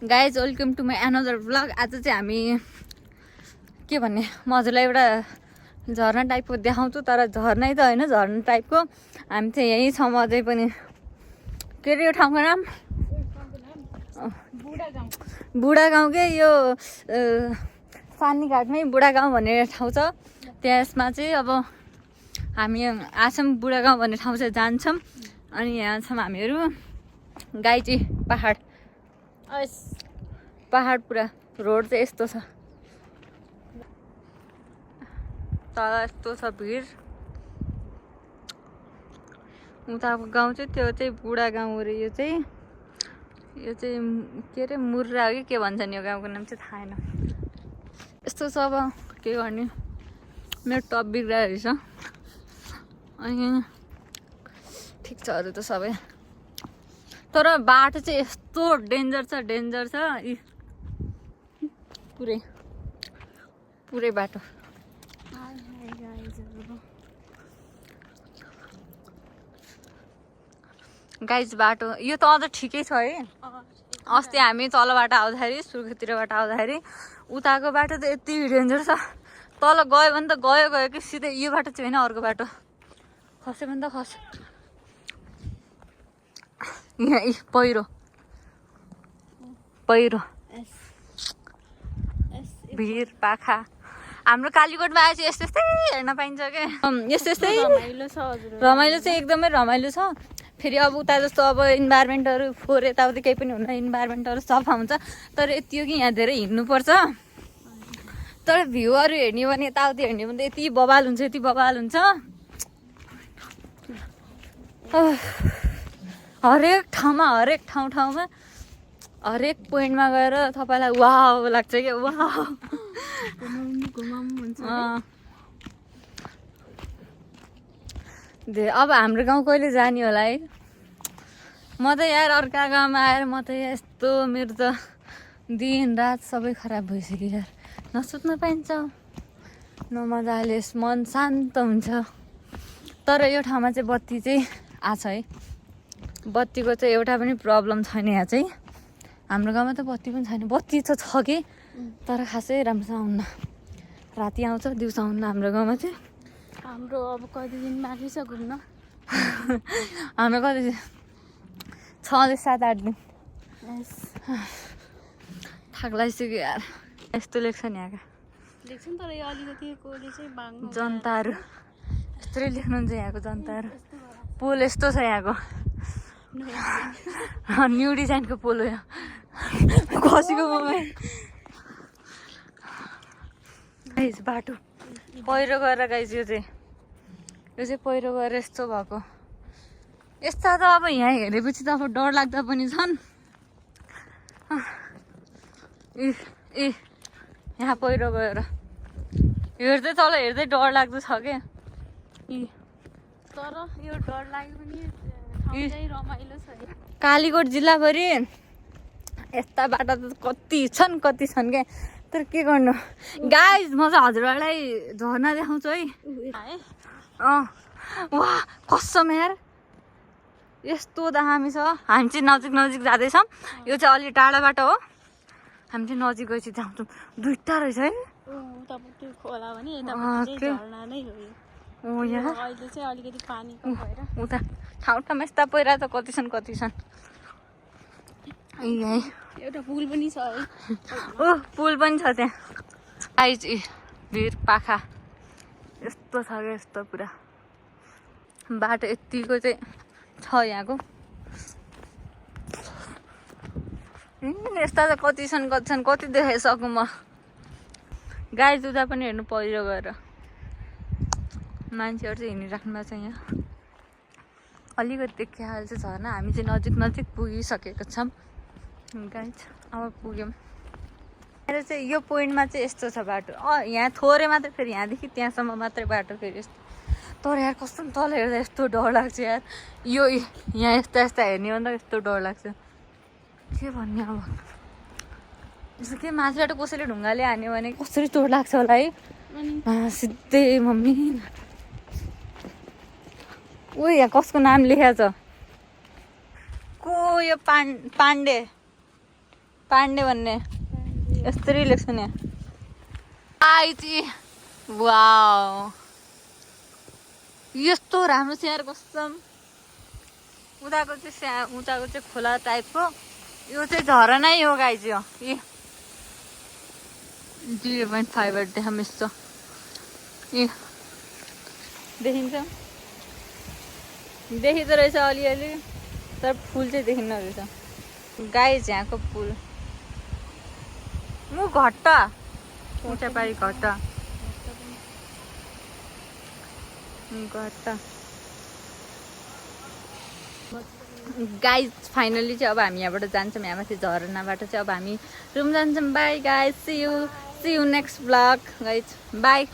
Guys welcome to my another vlog. आज चाहिँ हामी के भन्ने म हजुरलाई एउटा झरना टाइपको देखाउँछु, तर झर्नै त होइन, झरना टाइपको। हामी चाहिँ यहीँ छौँ अझै पनि। के अरे यो ठाउँको नाम बुढा गाउँ के, यो सानीघाटमै बुढा गाउँ भन्ने ठाउँ छ। त्यसमा चाहिँ अब हामी आछौँ, बुढा गाउँ भन्ने ठाउँ चाहिँ जान्छौँ। अनि यहाँ छौँ हामीहरू गाइची पहाड पुरा रोड चाहिँ यस्तो छ, तल यस्तो छ भिड। उताको गाउँ चाहिँ त्यो चाहिँ बुढा गाउँ हो रे। यो चाहिँ के अरे मुर्रा हो कि के भन्छन्, यो गाउँको नाम चाहिँ थाहा छैन। यस्तो छ। अब के गर्ने, मेरो टप बिग्रिरहेको रहेछ। अनि ठिक छ अरू त सबै, तर बाटो चाहिँ यस्तो डेन्जर छ पुरै बाटो। गाइज बाटो यो त अझ ठिकै छ है। अस्ति हामी तलबाट आउँदाखेरि, सुर्खेततिरबाट आउँदाखेरि उताको बाटो त यति डेन्जर छ। तल गयो भने त गयो कि सिधै यो बाटो चाहिँ होइन, अर्को बाटो खस्यो भने त खस्यो। यहाँ पहिरो भिर पाखा। हाम्रो कालीकोटमा आएपछि यस्तै हेर्न पाइन्छ क्या। यस्तै रमाइलो चाहिँ एकदमै रमाइलो छ। फेरि अब उता जस्तो अब इन्भाइरोमेन्टहरू फोहोर यताउति केही पनि हुन्न, इन्भाइरोमेन्टहरू सफा हुन्छ। तर यति हो कि यहाँ धेरै हिँड्नुपर्छ। तर भ्यूहरू हेर्ने भने यताउति हेर्ने भने यति बवाल हुन्छ। हरेक ठाउँमा हरेक पोइन्टमा गएर तपाईँलाई वाउ लाग्छ क्या। वाउ अब हाम्रो गाउँ कहिले जाने होला है। म त यार अर्का गाउँमा आएर म त यस्तो, मेरो त दिन रात सबै खराब भइसक्यो यार। नसुत्न पाइन्छ, न मजाले मन शान्त हुन्छ। तर यो ठाउँमा चाहिँ बत्ती चाहिँ आछ है। बत्तीको चाहिँ एउटा पनि प्रब्लम छैन यहाँ चाहिँ। हाम्रो गाउँमा त बत्ती पनि छैन। बत्ती त छ कि, तर खासै राम्रोसँग आउन्न। राति आउँछ, दिउँसो आउन्न हाम्रो गाउँमा चाहिँ। हाम्रो अब कति दिन बाँकी छ घुम्न। हाम्रो कति 6-7-8 दिन। थाक लागिसक्यो यार। यस्तो लेख्छ नि यहाँका लेख्छन्, तर यो अलिकतिकोले चाहिँ बाङ्गो जनताहरू यस्तै लेख्नुहुन्छ यहाँको जनताहरू। पोल यस्तो छ यहाँको, न्यू डिजाइनको पोल हो यहाँ। खसीको मोबाइल गाइज बाटो पहिरो गएर गाइज यो चाहिँ पहिरो गएर यस्तो भएको। यस्ता त अब यहाँ हेरेपछि त अब डर लाग्दा पनि छन्। यहाँ पहिरो गएर हेर्दै तल हेर्दै डर लाग्दो छ क्या। तर यो डर लाग्यो पनि ठाउँ चाहिँ रमाइलो छ। कालीकोट जिल्लाभरि यस्ता बाटो त कति छन् क्या। तर के गर्नु गाइज, म चाहिँ हजुरहरूलाई झर्ना देखाउँछु है। वाह कसम यार, यस्तो दामी छ। हामी चाहिँ नजिक जाँदैछौँ। यो चाहिँ अलि टाढा बाटो हो, हामी चाहिँ नजिक गएपछि जान्छौँ। दुईटा रहेछ है। अहिले चाहिँ अलिकति पानी भएर उता ठाउँमा यस्ता पहिरा त कति छन्। एउटा पुल पनि छ है। पुल पनि छ त्यहाँ। आइज भिर पाखा यस्तो छ क्या, यस्तो पुरा बाटो यतिको चाहिँ छ यहाँको। यस्ता त कति छन् कति देखाइसकु म। गाई दुधा पनि हेर्नु पहिरो गएर मान्छेहरू चाहिँ हिँडिराख्नु भएको छ यहाँ। अलिकति देखिहाल्छ झर्ना। हामी चाहिँ नजिक पुगिसकेको छौँ गाइज। अब पुग्यौँ। यहाँ चाहिँ यो पोइन्टमा चाहिँ यस्तो छ बाटो। यहाँ थोरै मात्रै, फेरि यहाँदेखि त्यहाँसम्म मात्रै बाटो फेरि यस्तो। तर यार कस्तो तल हेर्दा यस्तो डर लाग्छ यार। यो यहाँ यस्ता हेर्ने भन्दा यस्तो डर लाग्छ। के भन्ने अब, जस्तो कि माथिबाट कसैले ढुङ्गाले हान्यो भने कसरी चोट लाग्छ होला है। सिधै मम्मी यहाँ कसको नाम लेखेको छ को, यो पाण्डे पाण्डे भन्ने यस्तरी लेख्छ नि आइची वाउ यस्तो राम्रो छ यार कसम उताको चाहिँ खोला टाइपको यो चाहिँ झरनै हो गाइज यो 0.5 देखाम यस्तो ए देखिन्छ देखिँदो रहेछ अलिअलि तर फुल चाहिँ देखिन्न रहेछ गाइज यहाँको पुल म घट्टा उचापारी घट्टा गाइज फाइनली चाहिँ अब हामी यहाँबाट जान्छौँ यहाँ माथि झरनाबाट चाहिँ अब हामी रुम जान्छौँ bye guys see you next vlog guys by